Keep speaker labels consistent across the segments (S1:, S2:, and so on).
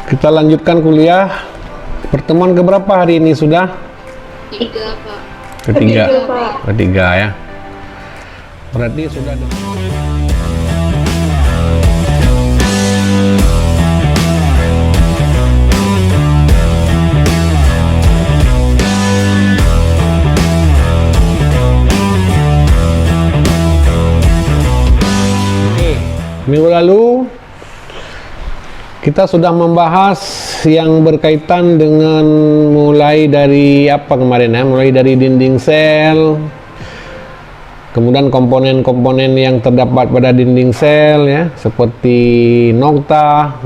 S1: Kita lanjutkan kuliah. Pertemuan keberapa hari ini sudah?
S2: 3, Pak.
S1: Ketiga.
S3: Ketiga, Pak.
S1: Ketiga ya. Berarti sudah ada. Minggu lalu kita sudah membahas yang berkaitan dengan mulai dari apa kemarin ya, mulai dari dinding sel, kemudian komponen-komponen yang terdapat pada dinding sel ya, seperti noktah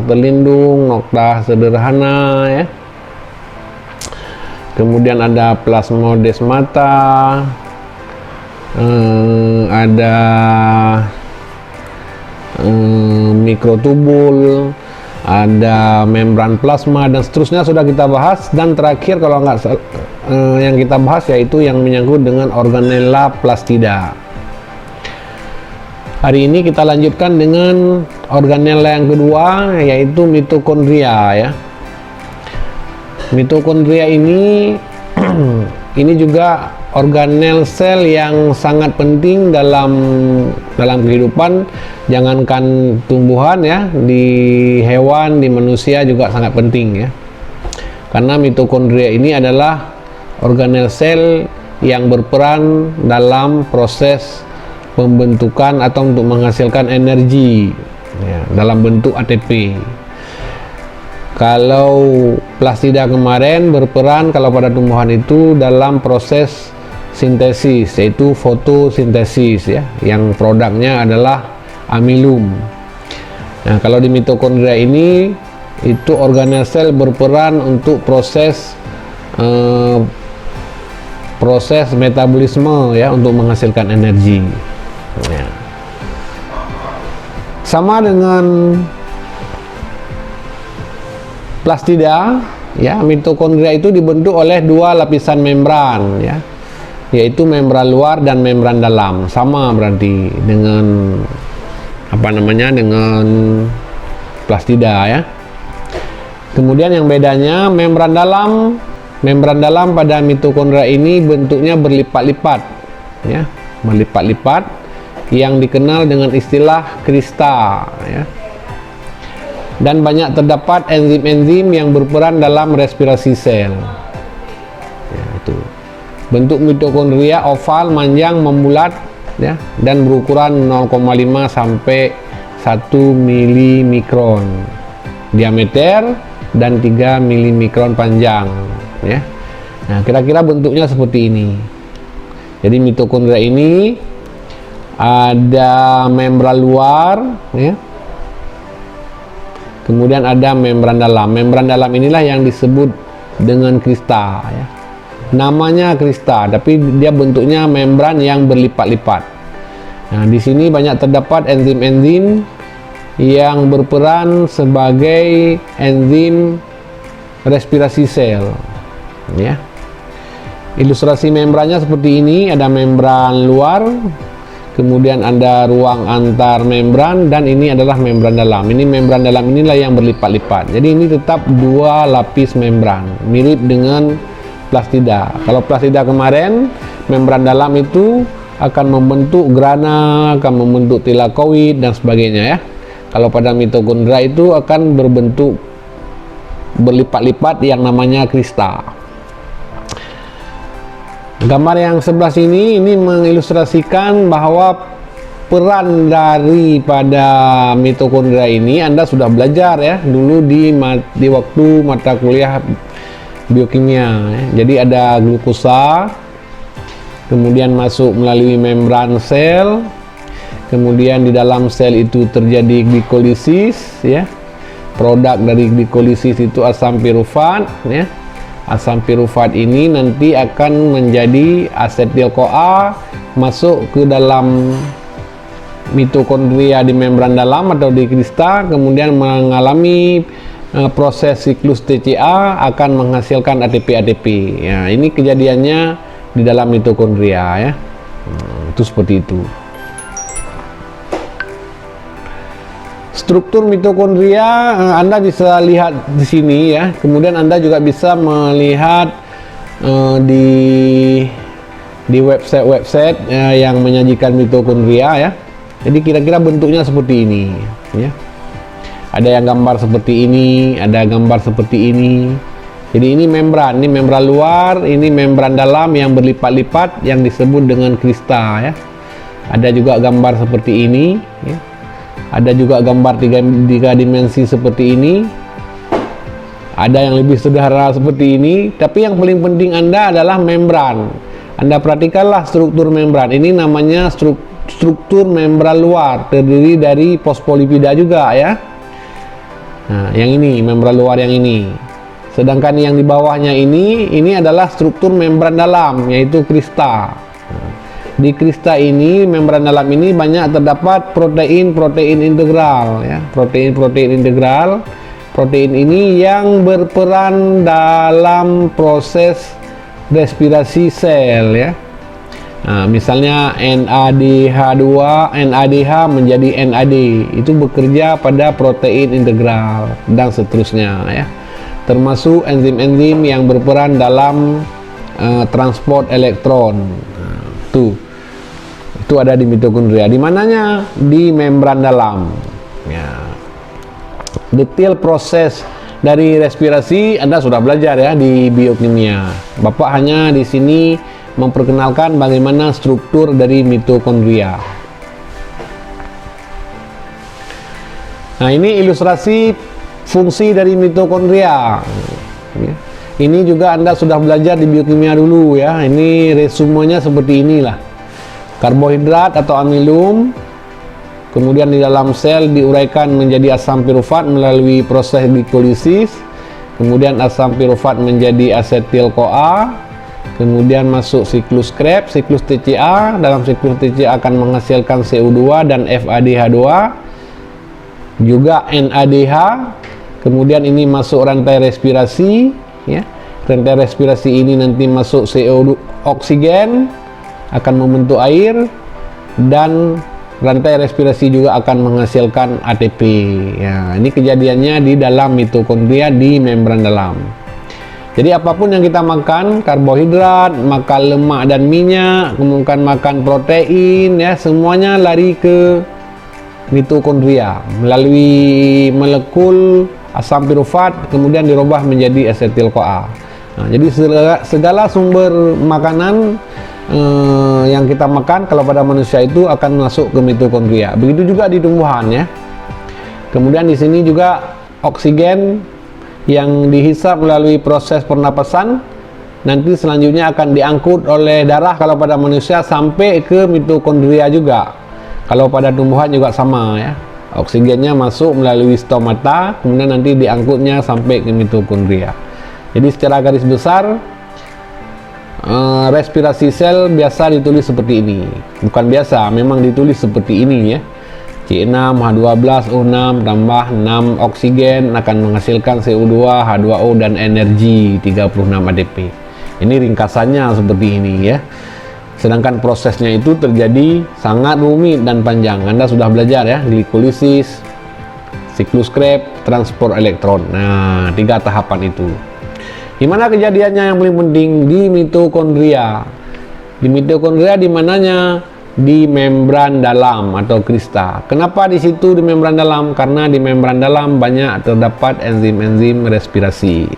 S1: terlindung, noktah sederhana ya. Kemudian ada plasmodesmata, ada mikrotubul, ada membran plasma dan seterusnya sudah kita bahas. Dan terakhir kalau nggak yang kita bahas yaitu yang menyangkut dengan organella plastida. Hari ini kita lanjutkan dengan organella yang kedua yaitu mitokondria ya. Mitokondria ini ini juga organel sel yang sangat penting dalam kehidupan, jangankan tumbuhan ya, di hewan, di manusia juga sangat penting ya. Karena mitokondria ini adalah organel sel yang berperan dalam proses pembentukan atau untuk menghasilkan energi ya, dalam bentuk ATP. Kalau plastida kemarin berperan kalau pada tumbuhan itu dalam proses sintesis, yaitu fotosintesis ya, yang produknya adalah amilum. Nah, kalau di mitokondria ini itu organel sel berperan untuk proses metabolisme ya, untuk menghasilkan energi ya. Sama dengan plastida ya, mitokondria itu dibentuk oleh dua lapisan membran ya, yaitu membran luar dan membran dalam. Sama berarti dengan apa namanya, dengan plastida ya. Kemudian yang bedanya membran dalam pada mitokondria ini bentuknya berlipat-lipat ya, berlipat-lipat yang dikenal dengan istilah krista ya. Dan banyak terdapat enzim-enzim yang berperan dalam respirasi sel ya, itu. Bentuk mitokondria oval, manjang, membulat ya, dan berukuran 0,5 sampai 1 milimikron diameter dan 3 milimikron panjang ya. Nah, kira-kira bentuknya seperti ini. Jadi mitokondria ini ada membran luar ya, kemudian ada membran dalam. Membran dalam inilah yang disebut dengan krista ya. Namanya krista, tapi dia bentuknya membran yang berlipat-lipat. Nah, di sini banyak terdapat enzim-enzim yang berperan sebagai enzim respirasi sel ya. Ilustrasi membrannya seperti ini, ada membran luar, kemudian ada ruang antar membran, dan ini adalah membran dalam. Ini membran dalam inilah yang berlipat-lipat. Jadi ini tetap dua lapis membran, mirip dengan plastida. Kalau plastida kemarin, membran dalam itu akan membentuk grana, akan membentuk tilakoid dan sebagainya ya. Kalau pada mitokondria itu akan berbentuk berlipat-lipat yang namanya krista. Gambar yang sebelah sini ini mengilustrasikan bahwa peran daripada mitokondria ini Anda sudah belajar ya dulu di waktu mata kuliah biokimia ya. Jadi ada glukosa, kemudian masuk melalui membran sel, kemudian di dalam sel itu terjadi glikolisis ya. Produk dari glikolisis itu asam pirufat ya. Asam pirufat ini nanti akan menjadi asetil-CoA, masuk ke dalam mitokondria di membran dalam atau di krista, kemudian mengalami proses siklus TCA, akan menghasilkan ATP. Ya, ini kejadiannya di dalam mitokondria ya. Itu seperti itu. struktur mitokondria Anda bisa lihat di sini ya. Kemudian Anda juga bisa melihat di website yang menyajikan mitokondria ya. Jadi kira-kira bentuknya seperti ini ya. Ada yang gambar seperti ini, ada gambar seperti ini. Jadi ini membran luar, ini membran dalam yang berlipat-lipat yang disebut dengan krista ya. Ada juga gambar seperti ini ya. Ada juga gambar tiga dimensi seperti ini. Ada yang lebih sederhana seperti ini, tapi yang paling penting Anda adalah membran. Anda perhatikanlah struktur membran. Ini namanya struktur membran luar, terdiri dari fosfolipida juga ya. Nah, yang ini membran luar yang ini. Sedangkan yang di bawahnya ini adalah struktur membran dalam, yaitu krista. Di krista ini, membran dalam ini banyak terdapat protein integral ya. Protein integral. Protein ini yang berperan dalam proses respirasi sel ya. Nah, misalnya NADH2, NADH menjadi NAD, itu bekerja pada protein integral dan seterusnya ya. Termasuk enzim-enzim yang berperan dalam transport elektron. Nah, itu ada di mitokondria. Di mananya? Di membran dalam. Ya. Detail proses dari respirasi Anda sudah belajar ya di biokimia. Bapak hanya di sini memperkenalkan bagaimana struktur dari mitokondria. Nah, ini ilustrasi fungsi dari mitokondria. Ini juga Anda sudah belajar di biokimia dulu ya. Ini resumenya seperti inilah. Karbohidrat atau amilum, kemudian di dalam sel diuraikan menjadi asam pirufat melalui proses glikolisis. Kemudian asam pirufat menjadi asetil CoA. Kemudian masuk siklus Krebs, siklus TCA. Dalam siklus TCA akan menghasilkan CO2 dan FADH2, juga NADH. Kemudian ini masuk rantai respirasi ya. Rantai respirasi ini nanti masuk CO2, oksigen akan membentuk air, dan rantai respirasi juga akan menghasilkan ATP ya. Ini kejadiannya di dalam mitokondria di membran dalam. Jadi apapun yang kita makan, karbohidrat, makan lemak dan minyak, kemudian makan protein ya, semuanya lari ke mitokondria melalui molekul asam pirufat, kemudian dirubah menjadi asetil CoA. Nah, jadi segala sumber makanan yang kita makan kalau pada manusia itu akan masuk ke mitokondria. Begitu juga di tumbuhan ya. Kemudian di sini juga oksigen yang dihisap melalui proses pernapasan nanti selanjutnya akan diangkut oleh darah kalau pada manusia sampai ke mitokondria juga. Kalau pada tumbuhan juga sama ya. Oksigennya masuk melalui stomata, kemudian nanti diangkutnya sampai ke mitokondria. Jadi secara garis besar respirasi sel biasa ditulis seperti ini. Bukan biasa, memang ditulis seperti ini ya. C6H12O6 tambah 6 oksigen akan menghasilkan CO2, H2O dan energi 36 ATP. Ini ringkasannya seperti ini ya. Sedangkan prosesnya itu terjadi sangat rumit dan panjang. Anda sudah belajar ya, glikolisis, siklus Krebs, transport elektron. Nah, 3 tahapan itu. Di mana kejadiannya yang paling penting? Di mitokondria. Di mitokondria di mananya? Di membran dalam atau krista. Kenapa di situ di membran dalam? Karena di membran dalam banyak terdapat enzim-enzim respirasi.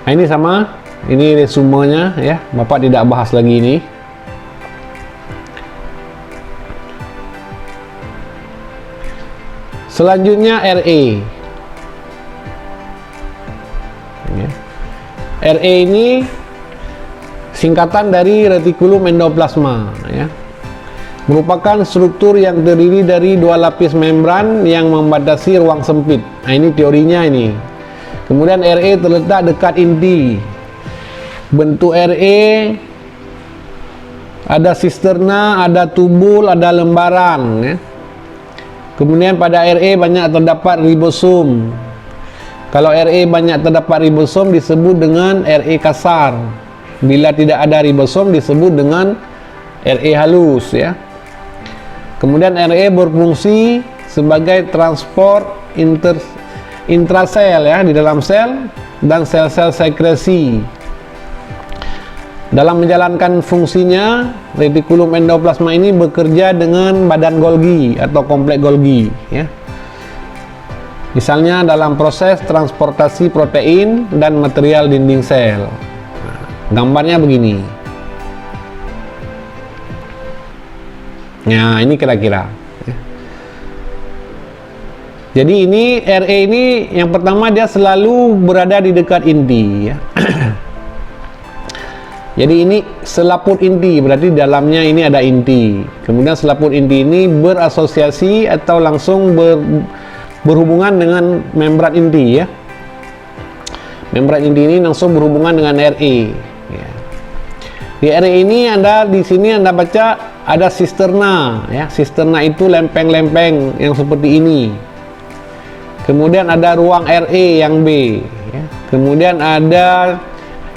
S1: Nah, ini sama, ini resumenya ya. Bapak tidak bahas lagi ini. Selanjutnya RE. Ya. RE ini singkatan dari retikulum endoplasma ya. Merupakan struktur yang terdiri dari 2 lapis membran yang membatasi ruang sempit. Nah, ini teorinya ini. Kemudian RE terletak dekat inti. Bentuk RE ada sisterna, ada tubul, ada lembaran ya. Kemudian pada RE banyak terdapat ribosom. Kalau RE banyak terdapat ribosom disebut dengan RE kasar. Bila tidak ada ribosom disebut dengan RE halus ya. Kemudian RE berfungsi sebagai transport intrasel ya, di dalam sel dan sel-sel sekresi. Dalam menjalankan fungsinya, retikulum endoplasma ini bekerja dengan badan Golgi atau kompleks Golgi ya. Misalnya dalam proses transportasi protein dan material dinding sel. Nah, gambarnya begini. Nah, ini kira-kira. Jadi ini RE ini yang pertama dia selalu berada di dekat inti ya. Jadi ini selaput inti, berarti dalamnya ini ada inti. Kemudian selaput inti ini berasosiasi atau langsung berhubungan dengan membran inti ya. Membran inti ini langsung berhubungan dengan RE. Ya. Di RE ini di sini Anda baca ada sisterna ya. Sisterna itu lempeng-lempeng yang seperti ini. Kemudian ada ruang RE yang B ya. Kemudian ada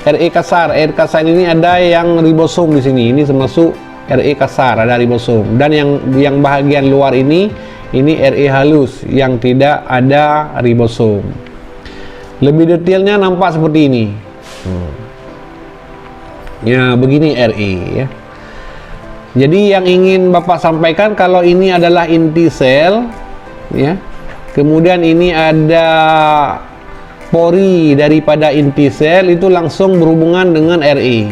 S1: RE kasar. RE kasar ini ada yang ribosom di sini. Ini termasuk RE kasar, ada ribosom. Dan yang bahagian luar ini RE halus yang tidak ada ribosom. Lebih detailnya nampak seperti ini. Ya, begini RE ya. Jadi yang ingin Bapak sampaikan, kalau ini adalah inti sel ya. Kemudian ini ada pori daripada inti sel, itu langsung berhubungan dengan RE.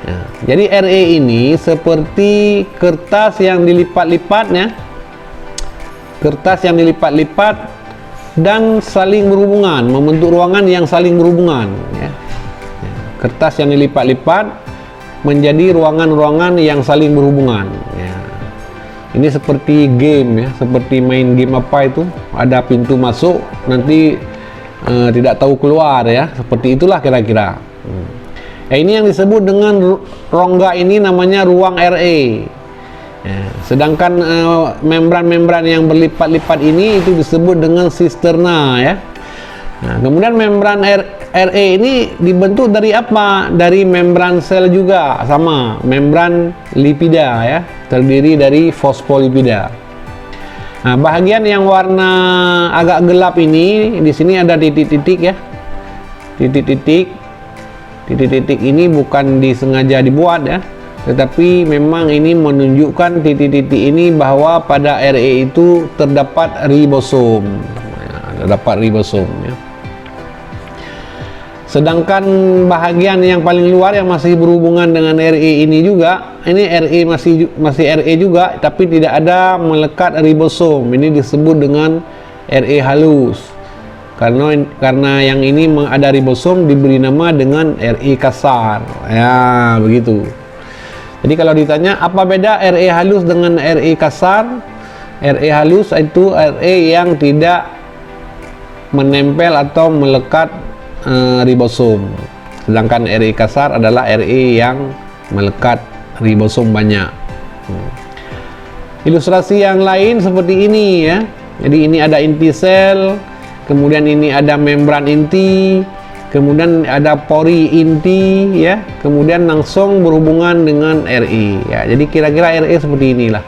S1: Nah, jadi RE ini seperti kertas yang dilipat-lipatnya, kertas yang dilipat-lipat dan saling berhubungan, membentuk ruangan yang saling berhubungan. Ya. Kertas yang dilipat-lipat menjadi ruangan-ruangan yang saling berhubungan. Ya. Ini seperti game ya, seperti main game apa itu, ada pintu masuk, nanti tidak tahu keluar ya, seperti itulah kira-kira. Ini yang disebut dengan rongga ini namanya ruang RE ya. Sedangkan membran-membran yang berlipat-lipat ini itu disebut dengan sisterna ya. Nah, kemudian membran RE ini dibentuk dari apa? Dari membran sel juga, sama membran lipida ya, terdiri dari fosfolipida. Nah, bahagian yang warna agak gelap ini, di sini ada titik-titik ya. Titik-titik ini bukan disengaja dibuat ya, tetapi memang ini menunjukkan titik-titik ini bahwa pada RE itu terdapat ribosom. Ya, terdapat ribosom ya. Sedangkan bahagian yang paling luar yang masih berhubungan dengan RE ini juga, ini RE masih RE juga, tapi tidak ada melekat ribosom. Ini disebut dengan RE halus. Karena yang ini ada ribosom diberi nama dengan RE kasar. Ya, begitu. Jadi kalau ditanya apa beda RE halus dengan RE kasar? RE halus itu RE yang tidak menempel atau melekat ribosom. Sedangkan RE kasar adalah RE yang melekat ribosom banyak. Ilustrasi yang lain seperti ini ya. Jadi ini ada inti sel, kemudian ini ada membran inti, kemudian ada pori inti ya, kemudian langsung berhubungan dengan RE ya. Jadi kira-kira RE seperti inilah.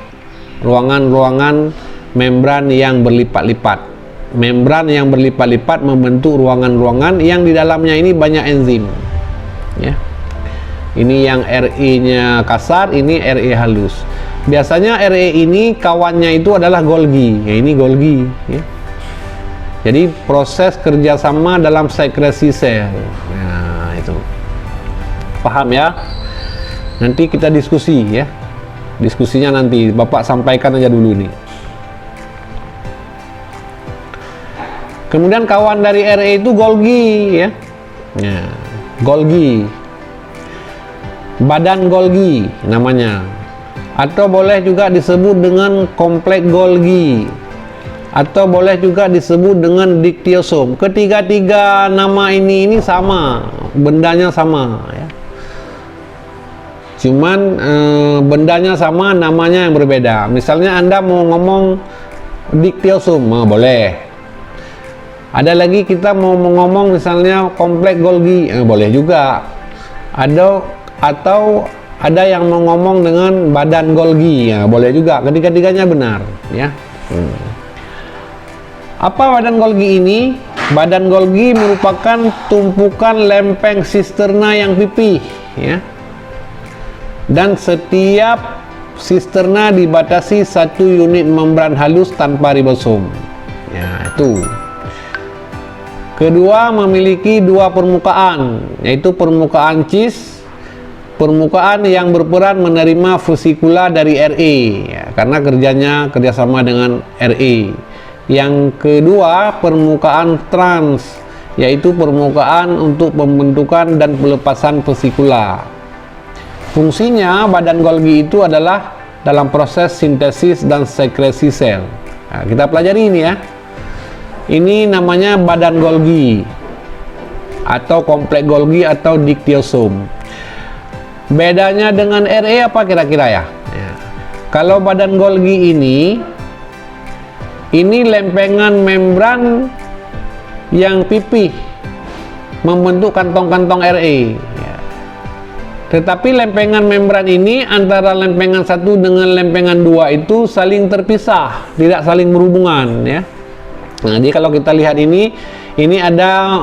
S1: Ruangan-ruangan membran yang berlipat-lipat. Membran yang berlipat-lipat membentuk ruangan-ruangan yang di dalamnya ini banyak enzim ya. Ini yang RE-nya kasar, ini RE halus. Biasanya RE ini kawannya itu adalah Golgi ya, ini Golgi ya. Jadi proses kerjasama dalam sekresi sel. Nah, itu paham ya. Nanti kita diskusi ya. Diskusinya nanti Bapak sampaikan aja dulu nih. Kemudian kawan dari RE itu Golgi ya. Ya, Golgi. Badan Golgi namanya. Atau boleh juga disebut dengan kompleks Golgi. Atau boleh juga disebut dengan diktiosom. Ketiga-tiga nama ini sama, bendanya sama ya. Cuman bendanya sama, namanya yang berbeda. Misalnya Anda mau ngomong diktiosom, boleh. Ada lagi kita mau ngomong misalnya kompleks Golgi, boleh juga. Atau ada yang mau ngomong dengan badan Golgi, ya boleh juga, ketiga-tiganya benar ya. Apa badan Golgi ini? Badan Golgi merupakan tumpukan lempeng sisterna yang pipih ya. Dan setiap sisterna dibatasi satu unit membran halus tanpa ribosom. Ya, itu. Kedua, memiliki dua permukaan, yaitu permukaan cis, permukaan yang berperan menerima vesikula dari RE, ya, karena kerjasama dengan RE. Yang kedua, permukaan trans, yaitu permukaan untuk pembentukan dan pelepasan vesikula. Fungsinya badan Golgi itu adalah dalam proses sintesis dan sekresi sel. Nah, kita pelajari ini ya. Ini namanya badan Golgi atau kompleks Golgi atau diktiosom. Bedanya dengan RE apa kira-kira ya? Kalau badan Golgi ini lempengan membran yang pipih membentuk kantong-kantong RE. Tetapi lempengan membran ini antara lempengan 1 dengan lempengan 2 itu saling terpisah, tidak saling berhubungan ya. Nah, jadi kalau kita lihat ini ada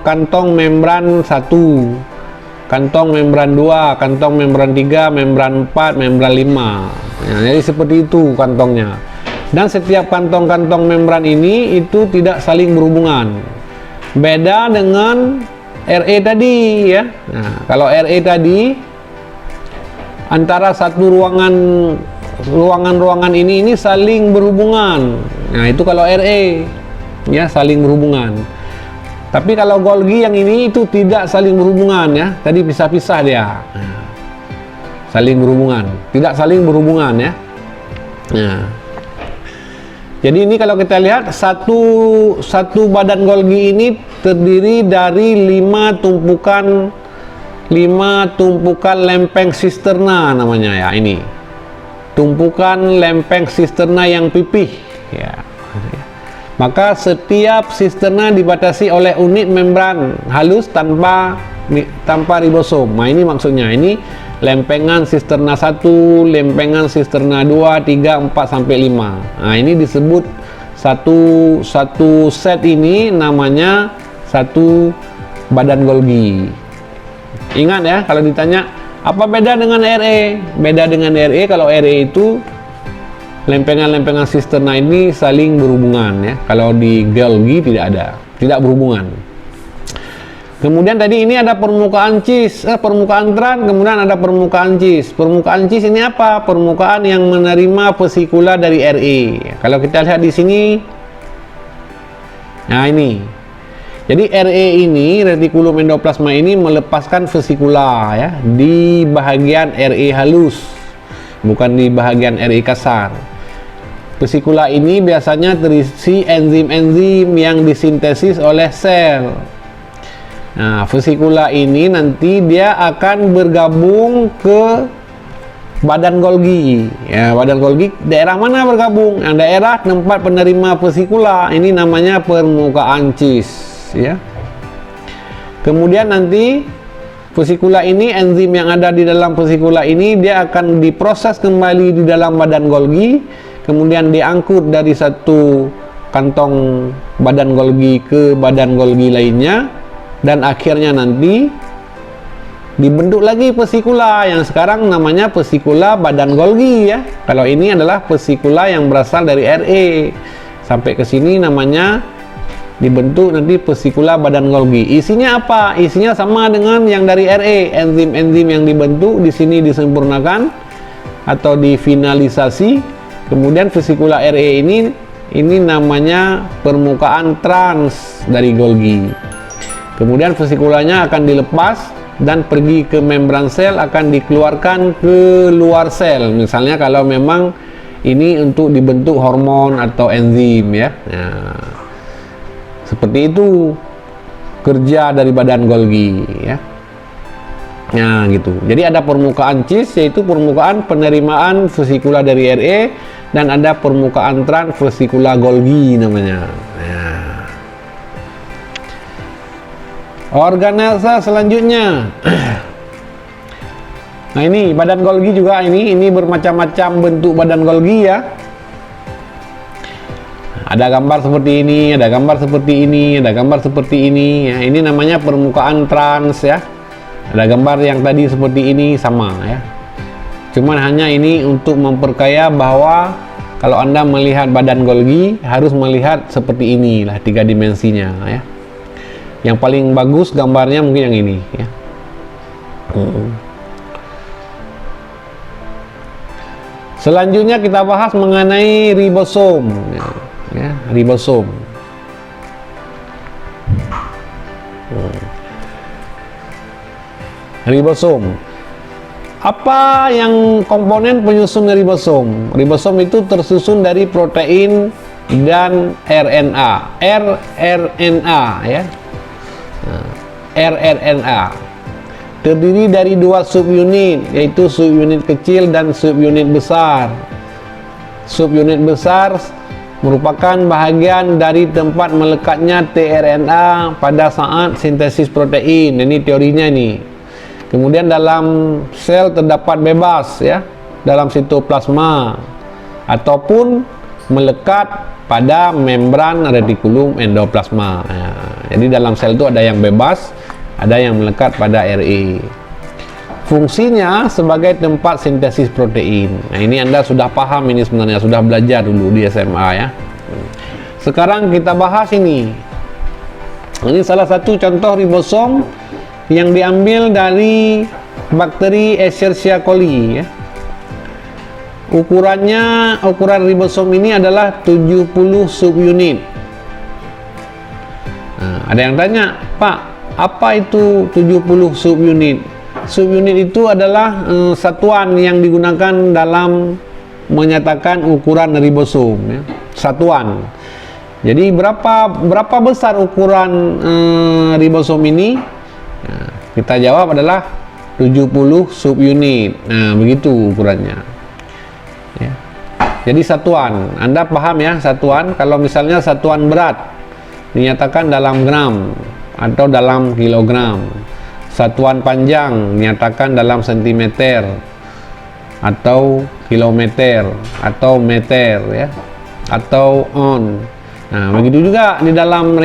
S1: kantong membran 1, kantong membran 2, kantong membran 3, membran 4, membran 5. Nah, jadi seperti itu kantongnya. Dan setiap kantong-kantong membran ini itu tidak saling berhubungan. Beda dengan RE tadi ya. Nah, kalau RE tadi antara satu ruangan ini saling berhubungan. Nah, itu kalau RE ya, saling berhubungan. Tapi kalau Golgi yang ini itu tidak saling berhubungan ya. Tadi pisah-pisah dia. Nah, saling berhubungan, tidak saling berhubungan ya. Nah, jadi ini kalau kita lihat satu badan Golgi ini terdiri dari 5 tumpukan lempeng sisterna namanya ya. Ini tumpukan lempeng sisterna yang pipih ya. Maka setiap sisterna dibatasi oleh unit membran halus tanpa ribosom. Nah, ini maksudnya, ini lempengan sisterna 1, lempengan sisterna 2, 3, 4 sampai 5. Nah, ini disebut satu set ini namanya satu badan Golgi. Ingat ya, kalau ditanya apa beda dengan RE? Beda dengan RE, kalau RE itu lempengan-lempengan sisterna ini saling berhubungan ya. Kalau di Golgi tidak berhubungan. Kemudian tadi ini ada permukaan cis, permukaan trans, kemudian ada permukaan cis. Permukaan cis ini apa? Permukaan yang menerima vesikula dari RE. Kalau kita lihat di sini, nah ini. Jadi RE ini, retikulum endoplasma ini melepaskan vesikula ya di bagian RE halus, bukan di bagian RE kasar. Vesikula ini biasanya terisi enzim-enzim yang disintesis oleh sel. Nah, vesikula ini nanti dia akan bergabung ke badan Golgi. Ya, badan Golgi daerah mana bergabung? Yang daerah tempat penerima vesikula. Ini namanya permukaan cis, ya. Kemudian nanti vesikula ini, enzim yang ada di dalam vesikula ini dia akan diproses kembali di dalam badan Golgi, kemudian diangkut dari satu kantong badan Golgi ke badan Golgi lainnya. Dan akhirnya nanti dibentuk lagi vesikula yang sekarang namanya vesikula badan Golgi ya. Kalau ini adalah vesikula yang berasal dari RE. Sampai ke sini namanya dibentuk nanti vesikula badan Golgi. Isinya apa? Isinya sama dengan yang dari RE. Enzim-enzim yang dibentuk di sini disempurnakan atau difinalisasi. Kemudian vesikula RE ini namanya permukaan trans dari Golgi. Kemudian vesikulanya akan dilepas dan pergi ke membran sel, akan dikeluarkan ke luar sel. Misalnya kalau memang ini untuk dibentuk hormon atau enzim ya. Nah, seperti itu kerja dari badan Golgi ya. Nah, gitu. Jadi ada permukaan cis, yaitu permukaan penerimaan vesikula dari RE, dan ada permukaan trans vesikula Golgi namanya. Nah, organel sel selanjutnya Nah ini badan Golgi juga, ini bermacam-macam bentuk badan Golgi ya. Ada gambar seperti ini, ada gambar seperti ini, ada gambar seperti ini ya. Ini namanya permukaan trans ya. Ada gambar yang tadi seperti ini sama ya. Cuman hanya ini untuk memperkaya bahwa kalau Anda melihat badan Golgi harus melihat seperti inilah 3 dimensinya ya. Yang paling bagus gambarnya mungkin yang ini ya. Selanjutnya kita bahas mengenai ribosom ya, ribosom. Ribosom. Apa yang komponen penyusun ribosom? Ribosom itu tersusun dari protein dan RNA. rRNA ya. rRNA terdiri dari 2 subunit, yaitu subunit kecil dan subunit besar. Subunit besar merupakan bahagian dari tempat melekatnya tRNA pada saat sintesis protein. Ini teorinya nih. Kemudian dalam sel terdapat bebas ya, dalam sitoplasma ataupun melekat pada membran retikulum endoplasma ya. Jadi dalam sel itu ada yang bebas, ada yang melekat pada RE. Fungsinya sebagai tempat sintesis protein. Nah ini Anda sudah paham, ini sebenarnya sudah belajar dulu di SMA ya. Sekarang kita bahas ini. Ini salah satu contoh ribosom yang diambil dari bakteri Escherichia coli ya. Ukuran ribosom ini adalah 70 subunit. Nah, ada yang tanya, Pak, apa itu 70 subunit? Subunit itu adalah satuan yang digunakan dalam menyatakan ukuran ribosom ya. Satuan. Jadi berapa besar ukuran ribosom ini? Nah, kita jawab adalah 70 subunit. Nah, begitu ukurannya. Ya. Jadi satuan, Anda paham ya, satuan. Kalau misalnya satuan berat dinyatakan dalam gram atau dalam kilogram. Satuan panjang dinyatakan dalam sentimeter atau kilometer atau meter ya, atau on. Nah, begitu juga di dalam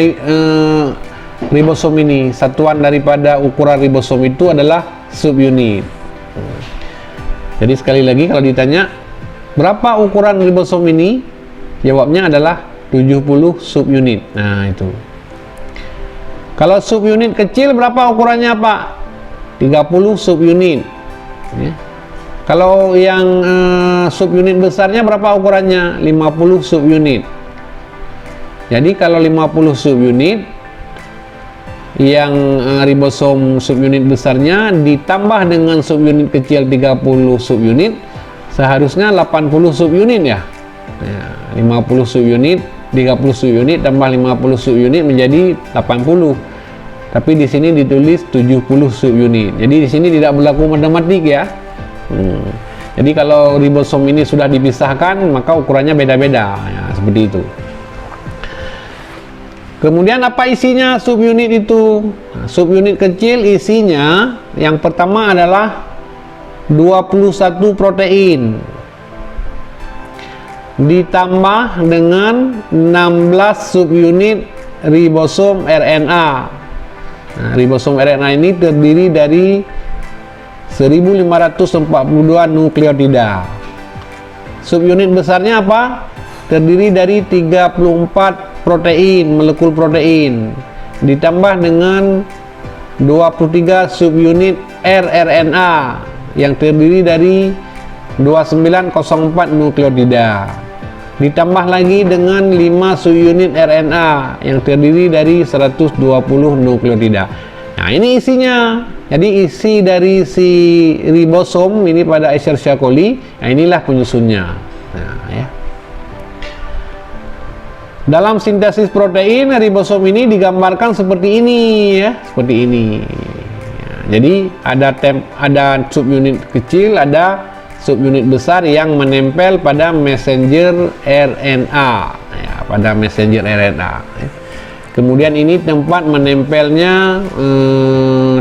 S1: ribosom ini, satuan daripada ukuran ribosom itu adalah subunit. Jadi sekali lagi kalau ditanya berapa ukuran ribosom ini, jawabnya adalah 70 subunit. Nah itu. Kalau subunit kecil berapa ukurannya Pak? 30 subunit ya. Kalau yang subunit besarnya berapa ukurannya? 50 subunit. Jadi kalau 50 subunit, yang ribosom subunit besarnya ditambah dengan subunit kecil 30 subunit, seharusnya 80 subunit ya. 50 subunit, 30 subunit tambah 50 subunit menjadi 80. Tapi di sini ditulis 70 subunit. Jadi di sini tidak berlaku matematik ya. Jadi kalau ribosom ini sudah dipisahkan, maka ukurannya beda-beda ya, seperti itu. Kemudian apa isinya subunit itu? Nah, subunit kecil isinya yang pertama adalah 21 protein ditambah dengan 16 subunit ribosom RNA. Nah, ribosom RNA ini terdiri dari 1542 nukleotida. Subunit besarnya apa? Terdiri dari 34 protein, molekul protein ditambah dengan 23 subunit rRNA yang terdiri dari 2904 nukleotida, ditambah lagi dengan 5 subunit RNA yang terdiri dari 120 nukleotida. Nah ini isinya. Jadi isi dari si ribosom ini pada Escherichia coli, nah inilah penyusunnya. Nah, ya. Dalam sintesis protein, ribosom ini digambarkan seperti ini ya, seperti ini. Ya, jadi ada subunit kecil, ada subunit besar yang menempel pada messenger RNA, ya, pada messenger RNA. Ya. Kemudian ini tempat menempelnya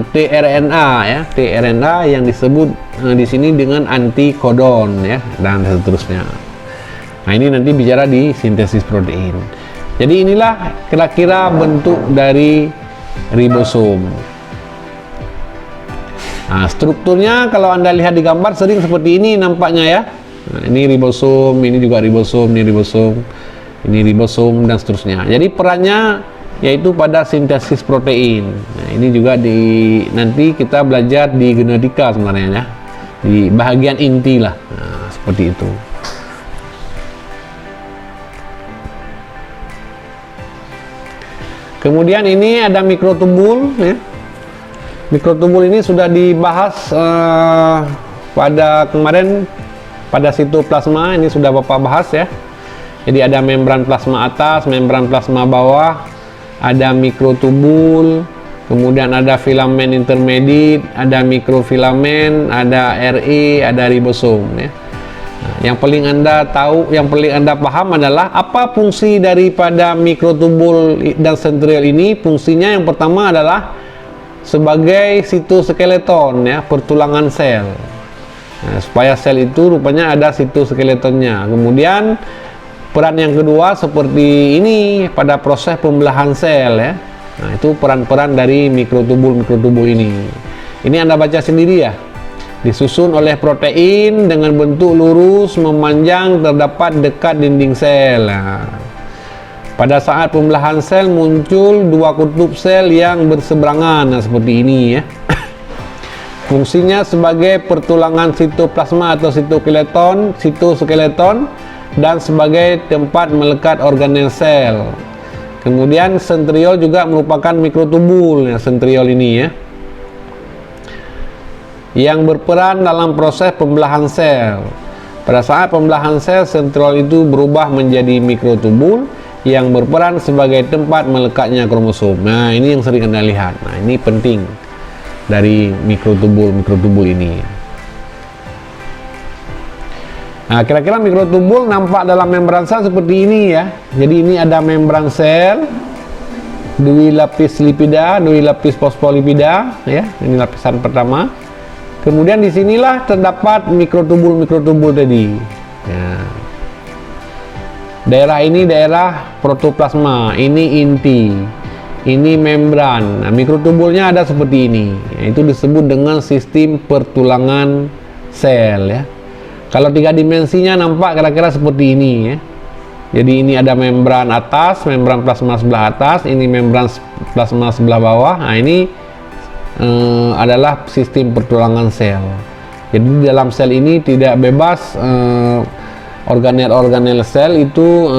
S1: tRNA ya, tRNA yang disebut di sini dengan antikodon ya, dan seterusnya. Nah, ini nanti bicara di sintesis protein. Jadi inilah kira-kira bentuk dari ribosom. Nah, strukturnya kalau Anda lihat di gambar sering seperti ini nampaknya ya. Nah, ini ribosom, ini juga ribosom, ini ribosom, ini ribosom dan seterusnya. Jadi perannya yaitu pada sintesis protein. Nah, ini juga nanti kita belajar di genetika sebenarnya ya, di bagian inti lah. Nah, seperti itu. Kemudian ini ada mikrotubul ya. Mikrotubul ini sudah dibahas pada kemarin pada sitoplasma, ini sudah Bapak bahas ya. Jadi ada membran plasma atas, membran plasma bawah, ada mikrotubul, kemudian ada filamen intermediate, ada mikrofilamen, ada RE, ada ribosom ya. Nah, yang paling Anda tahu, yang paling Anda paham adalah apa fungsi daripada mikrotubul dan sentriol ini. Fungsinya yang pertama adalah sebagai sitoskeleton ya, pertulangan sel. Nah, supaya sel itu rupanya ada sitoskeletonnya. Kemudian peran yang kedua seperti ini pada proses pembelahan sel ya. Nah, itu peran-peran dari mikrotubul ini. Ini Anda baca sendiri ya. Disusun oleh protein dengan bentuk lurus memanjang terdapat dekat dinding sel. Nah, pada saat pembelahan sel muncul dua kutub sel yang berseberangan, nah, seperti ini ya. Fungsinya sebagai pertulangan sitoplasma atau sitoskeleton dan sebagai tempat melekat organel sel. Kemudian sentriol juga merupakan mikrotubul ya, sentriol ini ya, yang berperan dalam proses pembelahan sel. Pada saat pembelahan sel, sentriol itu berubah menjadi mikrotubul yang berperan sebagai tempat melekatnya kromosom. Nah, ini yang sering Anda lihat. Nah, ini penting dari mikrotubul ini. Nah, kira-kira mikrotubul nampak dalam membran sel seperti ini ya. Jadi ini ada membran sel, dui lapis lipida, dui lapis fosfolipida ya. Ini lapisan pertama. Kemudian disinilah terdapat mikrotubul tadi. Ya. Daerah ini daerah protoplasma, ini inti, ini membran. Nah, mikrotubulnya ada seperti ini. Itu disebut dengan sistem pertulangan sel ya. Kalau tiga dimensinya nampak kira-kira seperti ini ya. Jadi ini ada membran atas, membran plasma sebelah atas, ini membran plasma sebelah bawah. Nah, ini adalah sistem pertulangan sel. Jadi dalam sel ini tidak bebas organel sel itu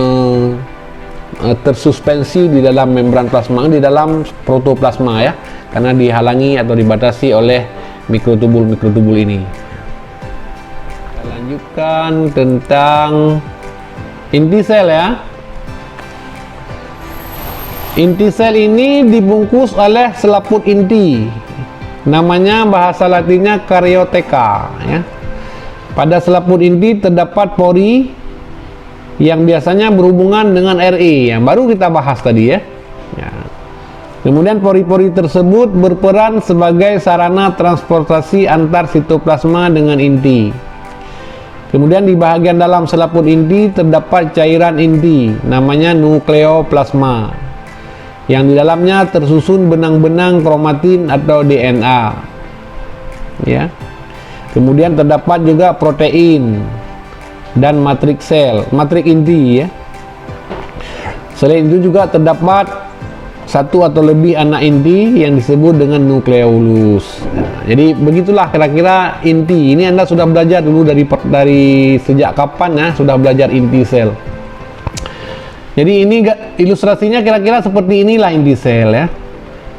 S1: tersuspensi di dalam membran plasma, di dalam protoplasma ya, karena dihalangi atau dibatasi oleh mikrotubul ini. Kita lanjutkan tentang inti sel ya. Inti sel ini dibungkus oleh selaput inti. Namanya bahasa latinnya karyoteka ya. Pada selaput inti terdapat pori yang biasanya berhubungan dengan RE yang baru kita bahas tadi ya. Kemudian pori-pori tersebut berperan sebagai sarana transportasi antar sitoplasma dengan inti. Kemudian di bagian dalam selaput inti terdapat cairan inti namanya nukleoplasma, yang di dalamnya tersusun benang-benang kromatin atau DNA ya. Kemudian terdapat juga protein dan matriks sel, matriks inti ya. Selain itu juga terdapat satu atau lebih anak inti yang disebut dengan nukleolus. Nah, jadi begitulah kira-kira inti. Ini Anda sudah belajar dulu dari sejak kapan ya, sudah belajar inti sel. Jadi ini ilustrasinya kira-kira seperti inilah inti sel ya.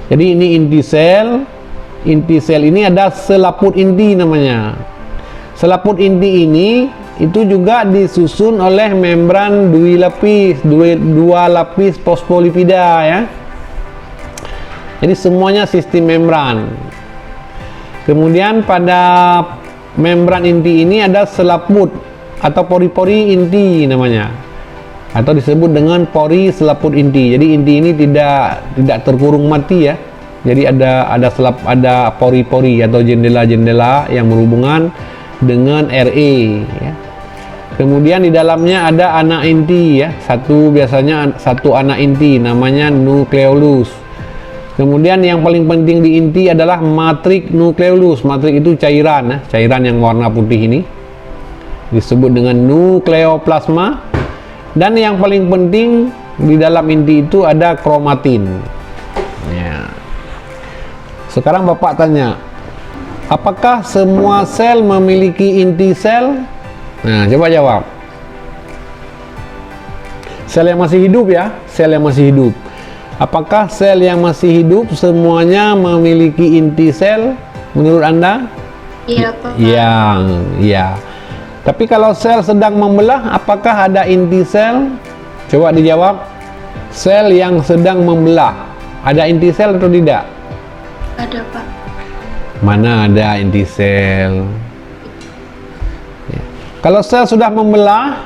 S1: Jadi ini inti sel. Inti sel ini ada selaput inti namanya. Selaput inti ini itu juga disusun oleh membran dua lapis fosfolipida ya. Jadi semuanya sistem membran. Kemudian pada membran inti ini ada selaput atau pori-pori inti namanya. atau disebut dengan pori selaput inti. Jadi inti ini tidak terkurung mati ya. Jadi ada pori-pori atau jendela-jendela yang berhubungan dengan RA ya. Kemudian di dalamnya ada anak inti ya. Biasanya satu anak inti namanya nukleolus. Kemudian yang paling penting di inti adalah matrik nukleolus. Matrik itu cairan ya, cairan yang warna putih ini disebut dengan nukleoplasma. Dan yang paling penting di dalam inti itu ada kromatin ya. Sekarang Bapak tanya, apakah semua sel memiliki inti sel? Nah, coba jawab. Sel yang masih hidup ya, sel yang masih hidup. Apakah sel yang masih hidup semuanya memiliki inti sel menurut Anda?
S2: Iya, Pak.
S1: Ya. Tapi kalau sel sedang membelah, apakah ada inti sel? Coba dijawab. Sel yang sedang membelah, ada inti sel atau tidak?
S2: Ada, Pak.
S1: Mana ada inti sel? Ya. Kalau sel sudah membelah,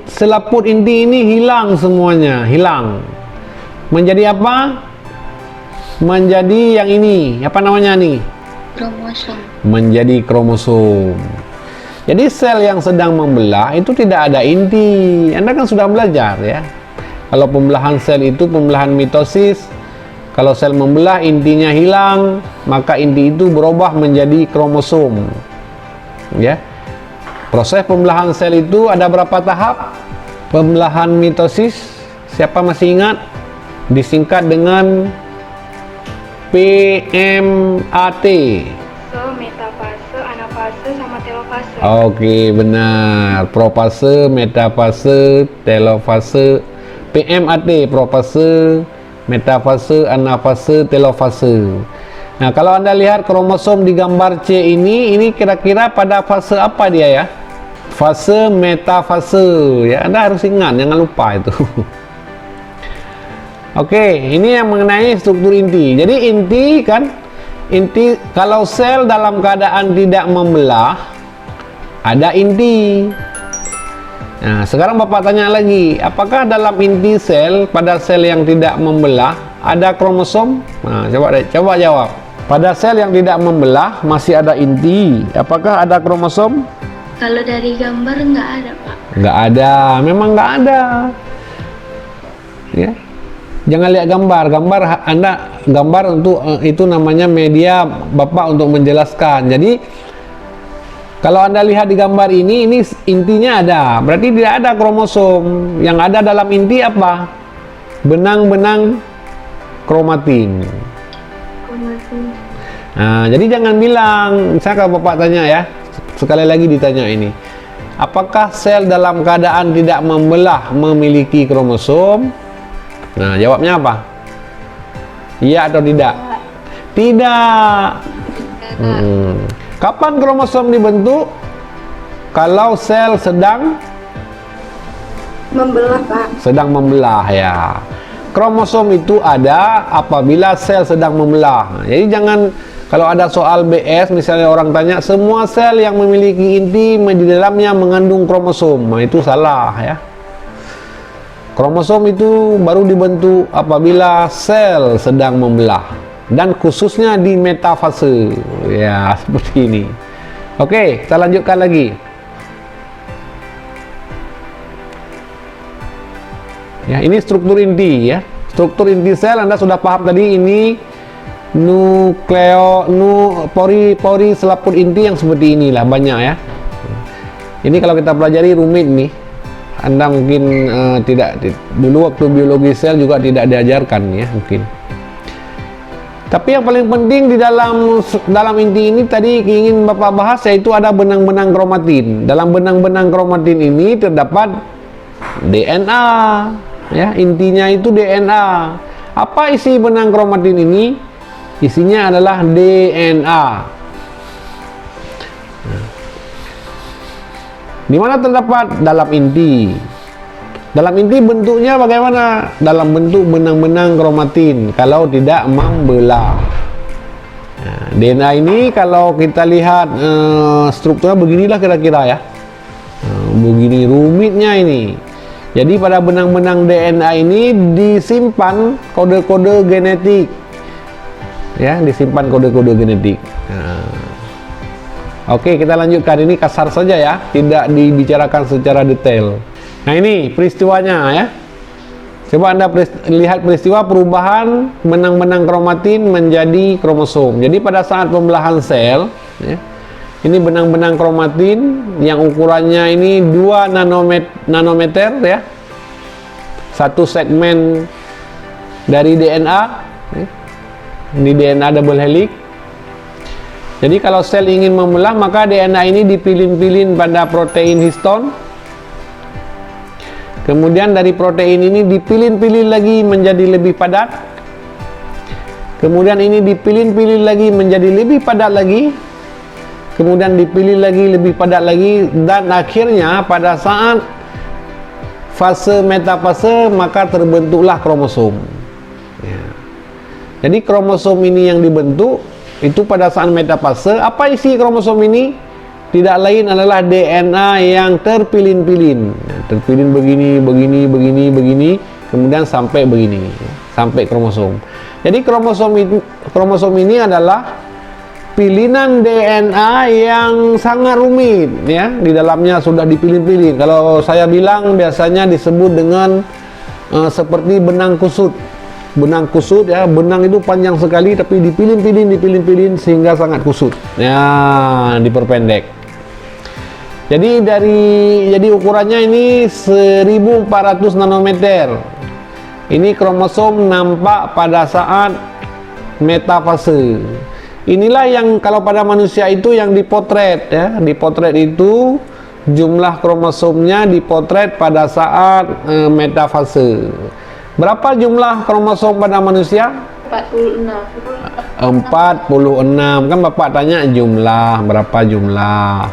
S1: selaput inti ini hilang semuanya, hilang. Menjadi apa? Menjadi yang ini, apa namanya nih?
S2: Kromosom.
S1: Menjadi kromosom. Jadi sel yang sedang membelah itu tidak ada inti. Anda kan sudah belajar ya. Kalau pembelahan sel itu pembelahan mitosis. Kalau sel membelah intinya hilang, maka inti itu berubah menjadi kromosom. Ya. Proses pembelahan sel itu ada berapa tahap? Pembelahan mitosis, siapa masih ingat? Disingkat dengan PMAT.
S3: Metafase, anafase, sama telofase.
S1: Oke, benar. Profase, metafase, telofase. PMAT, profase, metafase, anafase, telofase. Nah, kalau Anda lihat kromosom di gambar C ini kira-kira pada fase apa dia ya? Fase metafase ya. Anda harus ingat, jangan lupa itu. Oke, ini yang mengenai struktur inti. Jadi inti kalau sel dalam keadaan tidak membelah, ada inti. Nah, sekarang Bapak tanya lagi, apakah dalam inti sel, pada sel yang tidak membelah, ada kromosom? Nah, coba jawab. Pada sel yang tidak membelah, masih ada inti. Apakah ada kromosom?
S2: Kalau dari gambar nggak ada, Pak.
S1: Nggak ada, memang nggak ada. Ya. Jangan lihat gambar untuk itu namanya media Bapak untuk menjelaskan. Jadi kalau Anda lihat di gambar ini intinya ada, berarti tidak ada kromosom. Yang ada dalam inti apa? Benang-benang kromatin. Nah, jadi jangan bilang, misalnya kalau Bapak tanya ya, sekali lagi ditanya ini, apakah sel dalam keadaan tidak membelah memiliki kromosom? Nah, jawabnya apa? Iya atau tidak? Tidak. Kapan kromosom dibentuk? Kalau sel sedang
S3: Membelah, Pak.
S1: sedang membelah ya. Kromosom itu ada apabila sel sedang membelah. Jadi jangan, kalau ada soal BS misalnya orang tanya semua sel yang memiliki inti di dalamnya mengandung kromosom. Nah, itu salah ya. Kromosom itu baru dibentuk apabila sel sedang membelah, dan khususnya di metafase ya, seperti ini. Oke, kita lanjutkan lagi ya. Ini struktur inti ya. Struktur inti sel Anda sudah paham tadi. Ini pori selaput inti yang seperti inilah, banyak ya. Ini kalau kita pelajari rumit nih. Anda mungkin tidak, dulu waktu biologi sel juga tidak diajarkan ya mungkin. Tapi yang paling penting di dalam inti ini tadi ingin Bapak bahas, yaitu ada benang-benang kromatin. Dalam benang-benang kromatin ini terdapat DNA ya, intinya itu DNA. Apa isi benang kromatin ini? Isinya adalah DNA. Di mana terdapat? Dalam inti. Dalam inti bentuknya bagaimana? Dalam bentuk benang-benang kromatin kalau tidak membelah. Nah, DNA ini kalau kita lihat strukturnya beginilah kira-kira ya. Begini rumitnya ini. Jadi pada benang-benang DNA ini disimpan kode-kode genetik. Ya, disimpan kode-kode genetik. Oke, kita lanjutkan. Ini kasar saja ya, tidak dibicarakan secara detail. Nah, ini peristiwanya ya. Coba Anda lihat peristiwa perubahan benang-benang kromatin menjadi kromosom. Jadi pada saat pembelahan sel, ya, ini benang-benang kromatin yang ukurannya ini 2 nanometer ya. Satu segmen dari DNA. Ya. Ini DNA double helix. Jadi kalau sel ingin membelah, maka DNA ini dipilin-pilin pada protein histon. Kemudian dari protein ini dipilin-pilin lagi menjadi lebih padat. Kemudian ini dipilin-pilin lagi menjadi lebih padat lagi. Kemudian dipilih lagi lebih padat lagi, dan akhirnya pada saat fase metafase maka terbentuklah kromosom. Ya. Jadi kromosom ini yang dibentuk itu pada saat metafase. Apa isi kromosom ini? Tidak lain adalah DNA yang terpilin-pilin. Terpilin begini, begini, kemudian sampai begini, sampai kromosom. Jadi kromosom ini adalah pilihan DNA yang sangat rumit ya. Di dalamnya sudah dipilin-pilin. Kalau saya bilang biasanya disebut dengan seperti benang kusut. Benang kusut ya, benang itu panjang sekali tapi dipilin-pilin sehingga sangat kusut. Ya, diperpendek. Jadi ukurannya ini 1400 nanometer. Ini kromosom nampak pada saat metafase. Inilah yang kalau pada manusia itu yang dipotret ya. Dipotret itu jumlah kromosomnya dipotret pada saat metafase. Berapa jumlah kromosom pada manusia? 46. Kan Bapak tanya jumlah, berapa jumlah?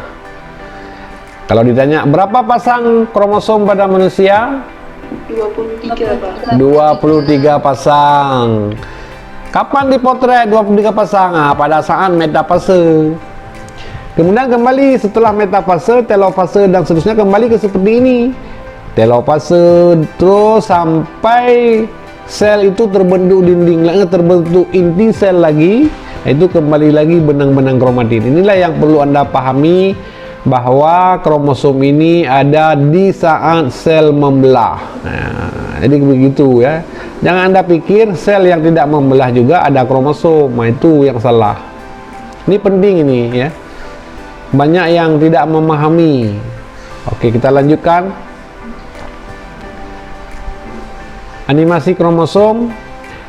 S1: Kalau ditanya berapa pasang kromosom pada manusia?
S3: 23, Pak.
S1: 23 pasang. Kapan dipotret 23 pasang? Pada saat metafase. Kemudian kembali setelah metafase, telofase dan seterusnya kembali ke seperti ini. Telofase terus sampai sel itu terbentuk dinding lagi, terbentuk inti sel lagi, itu kembali lagi benang-benang kromatin. Inilah yang perlu Anda pahami, bahwa kromosom ini ada di saat sel membelah. Nah, jadi begitu ya. Jangan Anda pikir sel yang tidak membelah juga ada kromosom. Nah, itu yang salah. Ini penting ini ya. Banyak yang tidak memahami. Oke, kita lanjutkan. Animasi kromosom.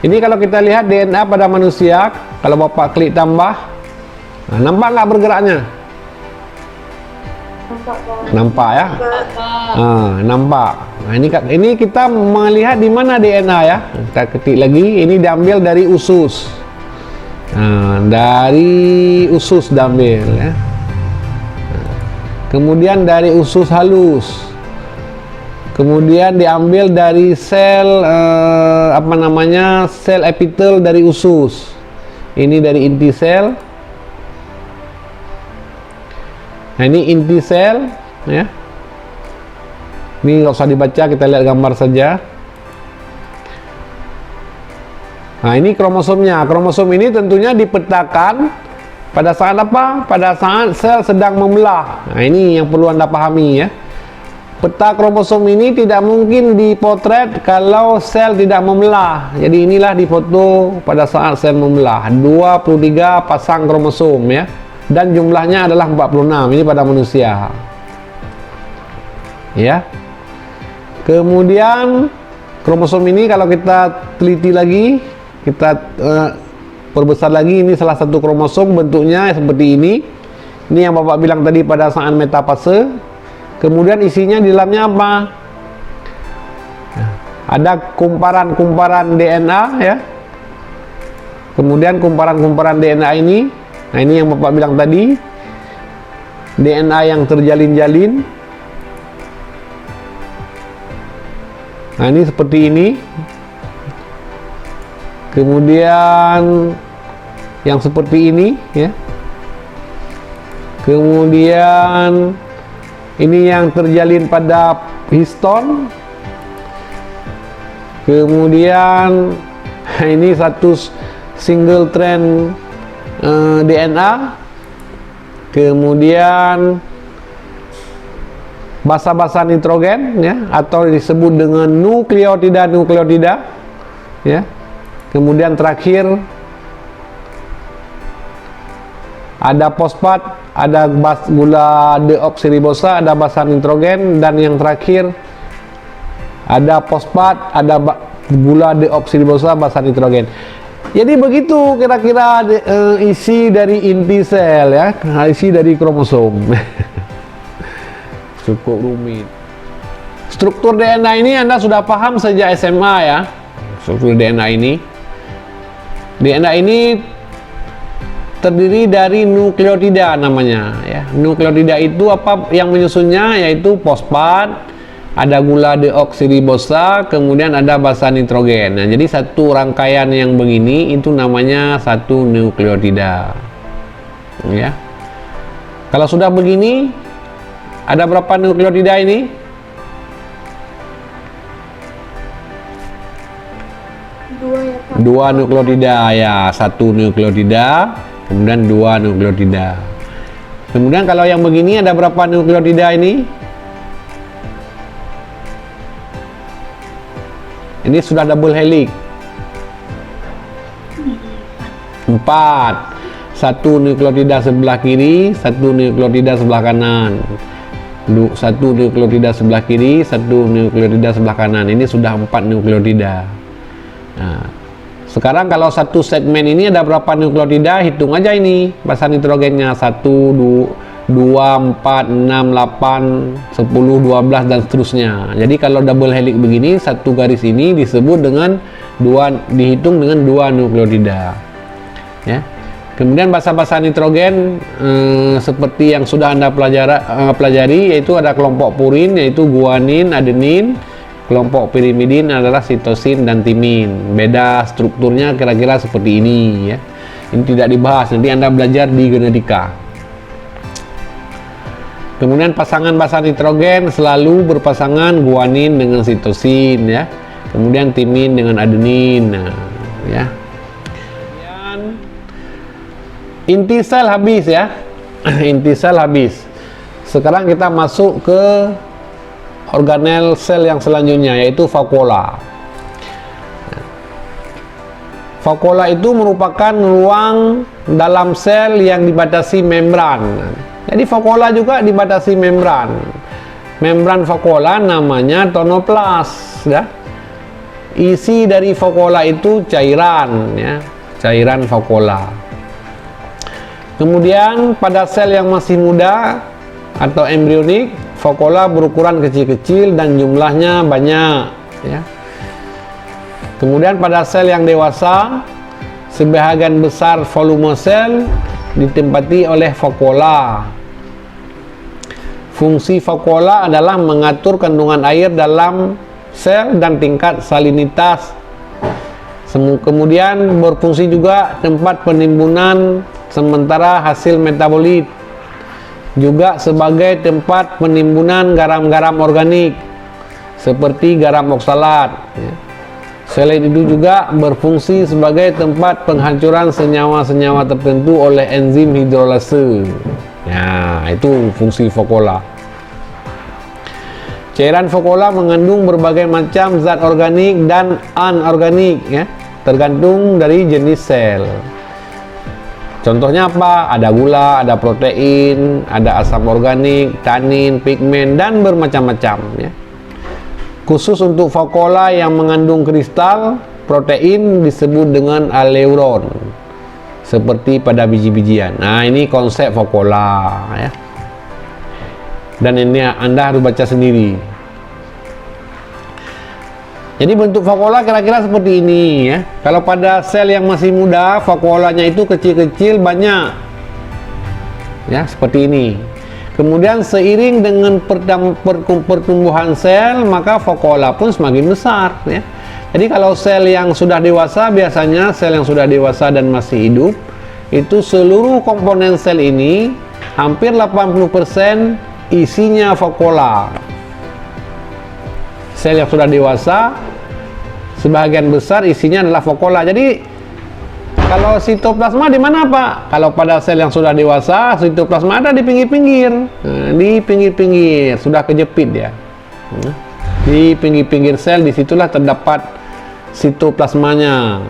S1: Ini kalau kita lihat DNA pada manusia, kalau Bapak klik tambah, nah, nampak nggak bergeraknya? Nampak ya? Nampak. Nah, ini kita melihat di mana DNA ya. Kita ketik lagi. Ini diambil dari usus. Nah, dari usus diambil ya. Kemudian dari usus halus. Kemudian diambil dari sel sel epitel dari usus. Ini dari inti sel. Nah, ini inti sel ya. Ini nggak usah dibaca, kita lihat gambar saja. Nah, ini kromosomnya. Kromosom ini tentunya dipetakan pada saat apa? Pada saat sel sedang membelah. Nah, ini yang perlu Anda pahami ya. Peta kromosom ini tidak mungkin dipotret kalau sel tidak membelah. Jadi inilah difoto pada saat sel membelah. 23 pasang kromosom ya. Dan jumlahnya adalah 46. Ini pada manusia ya. Kemudian kromosom ini kalau kita teliti lagi, kita perbesar lagi, ini salah satu kromosom, bentuknya seperti ini. Ini yang Bapak bilang tadi pada saat metafase. Kemudian isinya di dalamnya apa? Ada kumparan-kumparan DNA ya. Kemudian kumparan-kumparan DNA ini, nah ini yang Bapak bilang tadi, DNA yang terjalin-jalin. Nah, ini seperti ini. Kemudian yang seperti ini ya. Kemudian ini yang terjalin pada histon. Kemudian ini satu single strand DNA. Kemudian basa-basa nitrogen, ya, atau disebut dengan nukleotida ya. Kemudian terakhir ada fosfat, ada gula deoksiribosa, ada basa nitrogen, dan yang terakhir ada fosfat, ada gula deoksiribosa, basa nitrogen. Jadi begitu kira-kira isi dari inti sel, ya, isi dari kromosom. Cukup rumit. Struktur DNA ini Anda sudah paham sejak SMA, ya. Struktur DNA ini. DNA ini terdiri dari nukleotida namanya, ya. Nukleotida itu apa yang menyusunnya, yaitu fosfat, ada gula deoksiribosa, kemudian ada basa nitrogen. Nah, jadi satu rangkaian yang begini itu namanya satu nukleotida. Ya. Kalau sudah begini, ada berapa nukleotida ini?
S3: Dua ya Pak.
S1: Dua nukleotida, ya. Satu nukleotida, kemudian dua nukleotida. Kemudian kalau yang begini ada berapa nukleotida ini? Ini sudah double helix. 4. Satu nukleotida sebelah kiri, satu nukleotida sebelah kanan. Satu nukleotida sebelah kiri, satu nukleotida sebelah kanan. Ini sudah 4 nukleotida. Nah, sekarang kalau satu segmen ini ada berapa nukleotida? Hitung aja ini basa nitrogennya. 1, 2, 4, 6, 8, 10, 12 dan seterusnya. Jadi kalau double helix begini, satu garis ini disebut dengan dihitung dengan 2 nukleotida. Ya. Kemudian basa-basa nitrogen seperti yang sudah Anda pelajari, yaitu ada kelompok purin, yaitu guanin, adenin. Kelompok pirimidin adalah sitosin dan timin. Beda strukturnya kira-kira seperti ini, ya. Ini tidak dibahas, nanti Anda belajar di genetika. Kemudian pasangan basa nitrogen selalu berpasangan guanin dengan sitosin, ya. Kemudian timin dengan adenin. Nah, ya. Kemudian inti sel habis, ya. Inti sel habis. Sekarang kita masuk ke organel sel yang selanjutnya, yaitu vakuola. Vakuola itu merupakan ruang dalam sel yang dibatasi membran. Jadi vakuola juga dibatasi membran. Membran vakuola namanya tonoplas, ya. Isi dari vakuola itu cairan, ya. Cairan vakuola. Kemudian pada sel yang masih muda atau embrionik, vakuola berukuran kecil-kecil dan jumlahnya banyak, ya. Kemudian pada sel yang dewasa, sebahagian besar volume sel ditempati oleh vakuola. Fungsi vakuola adalah mengatur kandungan air dalam sel dan tingkat salinitas. Kemudian berfungsi juga tempat penimbunan sementara hasil metabolit, juga sebagai tempat penimbunan garam-garam organik seperti garam oksalat, ya. Sel itu juga berfungsi sebagai tempat penghancuran senyawa-senyawa tertentu oleh enzim hidrolase. Ya, itu fungsi vakuola. Cairan vakuola mengandung berbagai macam zat organik dan anorganik, ya, tergantung dari jenis sel. Contohnya apa? Ada gula, ada protein, ada asam organik, tanin, pigmen, dan bermacam-macam, ya. Khusus untuk vakuola yang mengandung kristal protein disebut dengan aleuron, seperti pada biji-bijian. Nah, ini konsep vakuola, ya. Dan ini Anda harus baca sendiri. Jadi bentuk vakuola kira-kira seperti ini, ya. Kalau pada sel yang masih muda, vakuolanya itu kecil-kecil banyak, ya, seperti ini. Kemudian seiring dengan pertumbuhan sel, maka vakuola pun semakin besar, ya. Jadi kalau sel yang sudah dewasa, biasanya sel yang sudah dewasa dan masih hidup, itu seluruh komponen sel ini hampir 80% isinya vakuola. Sel yang sudah dewasa, sebagian besar isinya adalah vakuola. Jadi kalau sitoplasma di mana Pak? Kalau pada sel yang sudah dewasa, sitoplasma ada di pinggir-pinggir. Nah, di pinggir-pinggir sudah kejepit ya. Di pinggir-pinggir sel disitulah terdapat sitoplasmanya.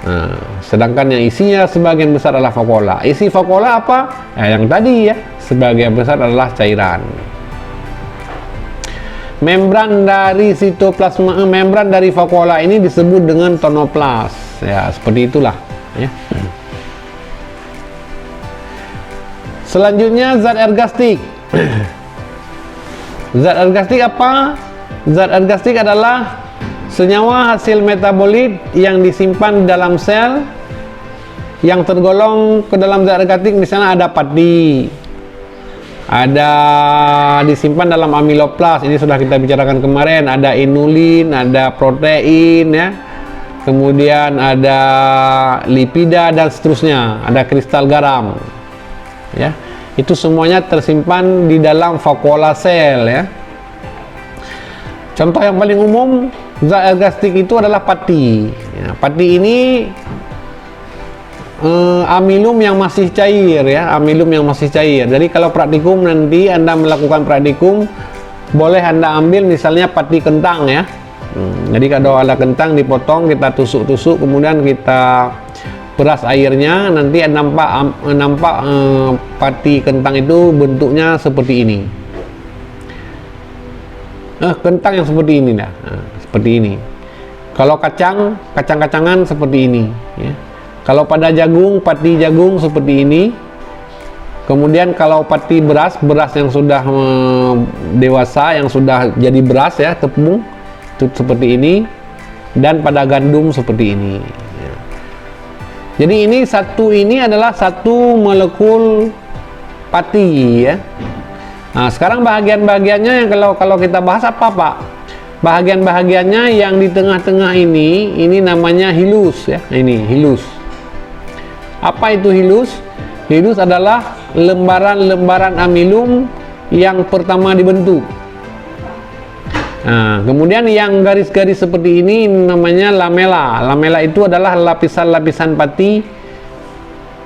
S1: Nah, sedangkan yang isinya sebagian besar adalah vakuola. Isi vakuola apa? Yang tadi ya, sebagian besar adalah cairan. Membran dari sitoplasma, membran dari vakuola ini disebut dengan tonoplas. Ya, seperti itulah ya. Selanjutnya zat ergastik. Zat ergastik apa? Zat ergastik adalah senyawa hasil metabolit yang disimpan dalam sel yang tergolong ke dalam zat ergastik. Misalnya ada pati, ada disimpan dalam amiloplas, ini sudah kita bicarakan kemarin. Ada inulin, ada protein ya, kemudian ada lipida dan seterusnya, ada kristal garam ya. Itu semuanya tersimpan di dalam vakuola sel ya. Contoh yang paling umum zat ergastik itu adalah pati ya. Pati ini amilum yang masih cair ya, amilum yang masih cair. Jadi kalau praktikum nanti Anda melakukan praktikum, boleh Anda ambil misalnya pati kentang ya. Jadi kalau ada kentang dipotong, kita tusuk-tusuk, kemudian kita peras airnya, nanti nampak pati kentang itu bentuknya seperti ini. Kentang yang seperti ini dah, seperti ini. Kalau kacang-kacangan seperti ini ya. Kalau pada jagung, pati jagung seperti ini. Kemudian kalau pati beras yang sudah dewasa, yang sudah jadi beras ya, tepung, itu seperti ini. Dan pada gandum seperti ini ya. Jadi ini adalah satu molekul pati ya. Nah, sekarang bahagian-bahagiannya yang kalau kita bahas apa Pak? Bahagian-bahagiannya yang di tengah-tengah ini namanya hilus ya. Ini hilus. Apa itu hilus? Hilus adalah lembaran-lembaran amilum yang pertama dibentuk. Nah, kemudian yang garis-garis seperti ini namanya lamela. Lamela itu adalah lapisan-lapisan pati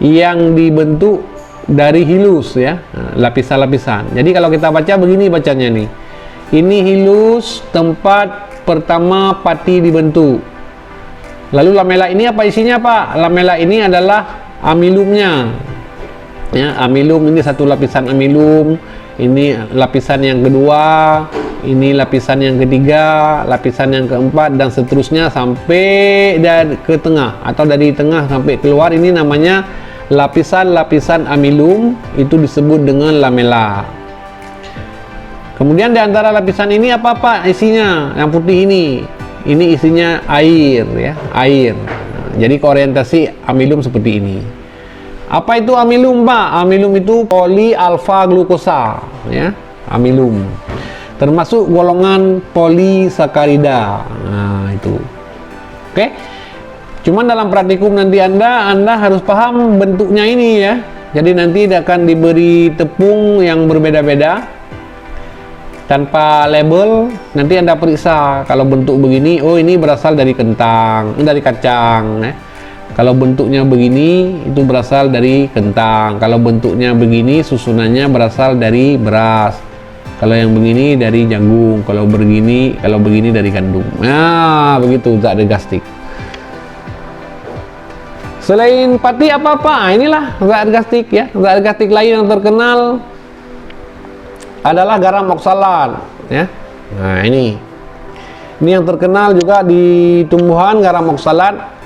S1: yang dibentuk dari hilus ya, lapisan-lapisan. Jadi kalau kita baca begini bacanya nih. Ini hilus, tempat pertama pati dibentuk. Lalu lamela ini apa isinya Pak? Lamela ini adalah amilumnya ya. Amilum ini satu lapisan amilum, ini lapisan yang kedua, ini lapisan yang ketiga, lapisan yang keempat, dan seterusnya sampai ke tengah, atau dari tengah sampai keluar. Ini namanya lapisan-lapisan amilum, itu disebut dengan lamela. Kemudian di antara lapisan ini apa Pak isinya? Yang putih ini isinya air ya, air. Jadi keorientasi amilum seperti ini. Apa itu amilum Pak? Amilum itu poli alfa glukosa ya, amilum. Termasuk golongan polisakarida. Nah, itu. Oke. Cuman dalam praktikum nanti Anda harus paham bentuknya ini ya. Jadi nanti akan diberi tepung yang berbeda-beda tanpa label. Nanti Anda periksa kalau bentuk begini, oh ini berasal dari kentang, dari kacang ya. Kalau bentuknya begini, itu berasal dari kentang. Kalau bentuknya begini, susunannya berasal dari beras. Kalau yang begini dari jagung. Kalau begini dari gandum. Nah, begitu zat ergastik. Selain pati apa-apa, inilah zat ergastik ya. Zat ergastik lain yang terkenal adalah garam oksalat ya. Nah, ini yang terkenal juga di tumbuhan, garam oksalat.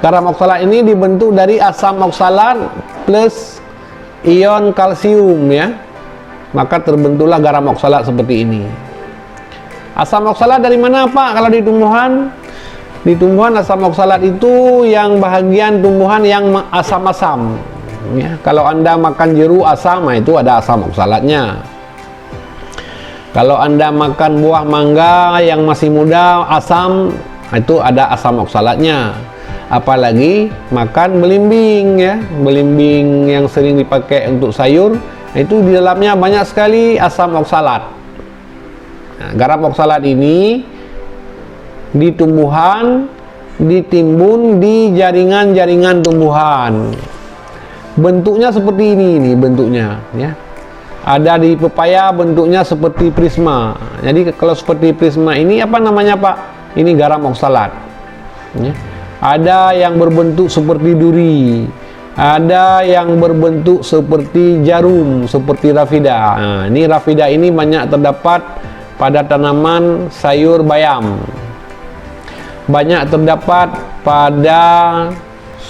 S1: Garam oksalat ini dibentuk dari asam oksalat plus ion kalsium ya. Maka terbentuklah garam oksalat seperti ini. Asam oksalat dari mana Pak? Kalau di tumbuhan asam oksalat itu yang bahagian tumbuhan yang asam-asam ya. Kalau Anda makan jeruk asam, nah itu ada asam oksalatnya. Kalau Anda makan buah mangga yang masih muda asam, itu ada asam oksalatnya. Apalagi makan belimbing ya, belimbing yang sering dipakai untuk sayur, itu di dalamnya banyak sekali asam oksalat. Nah, garam oksalat ini di tumbuhan, ditimbun di jaringan-jaringan tumbuhan. Bentuknya seperti ini nih bentuknya ya. Ada di pepaya bentuknya seperti prisma. Jadi kalau seperti prisma ini apa namanya Pak? Ini garam oksalat ya. Ada yang berbentuk seperti duri, ada yang berbentuk seperti jarum, seperti rafida. Nah, ini rafida ini banyak terdapat pada tanaman sayur bayam, banyak terdapat pada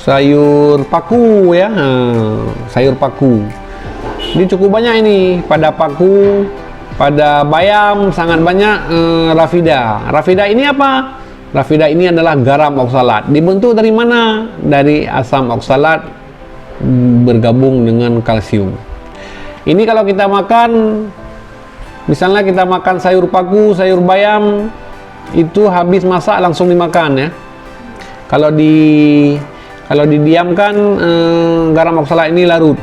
S1: sayur paku ya, sayur paku. Ini cukup banyak ini pada paku, pada bayam sangat banyak rafida. Rafida ini apa? Rafida ini adalah garam oksalat. Dibentuk dari mana? Dari asam oksalat bergabung dengan kalsium. Ini kalau kita makan, misalnya kita makan sayur paku, sayur bayam, itu habis masak langsung dimakan ya. Kalau didiamkan garam oksalat ini larut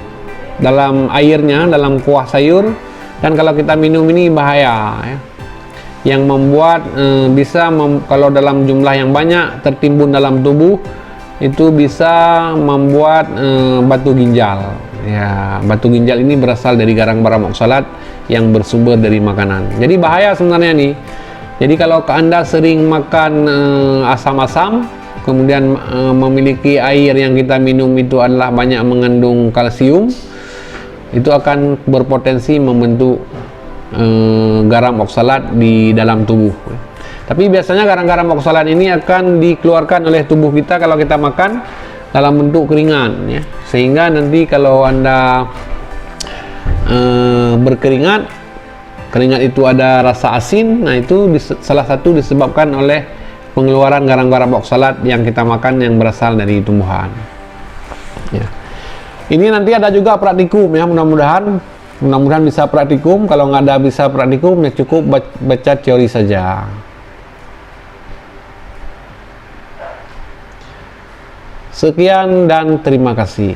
S1: dalam airnya, dalam kuah sayur, dan kalau kita minum ini bahaya ya. Yang membuat kalau dalam jumlah yang banyak tertimbun dalam tubuh itu bisa membuat batu ginjal ya. Batu ginjal ini berasal dari garam oksalat yang bersumber dari makanan. Jadi bahaya sebenarnya nih. Jadi kalau Anda sering makan asam-asam, kemudian memiliki air yang kita minum itu adalah banyak mengandung kalsium, itu akan berpotensi membentuk garam oksalat di dalam tubuh. Tapi biasanya garam oksalat ini akan dikeluarkan oleh tubuh kita kalau kita makan dalam bentuk keringat ya. Sehingga nanti kalau Anda berkeringat, keringat itu ada rasa asin. Nah, itu salah satu disebabkan oleh pengeluaran garam oksalat yang kita makan yang berasal dari tumbuhan ya. Ini nanti ada juga praktikum ya, mudah-mudahan bisa praktikum. Kalau nggak ada bisa praktikum ya cukup baca teori saja. Sekian dan terima kasih.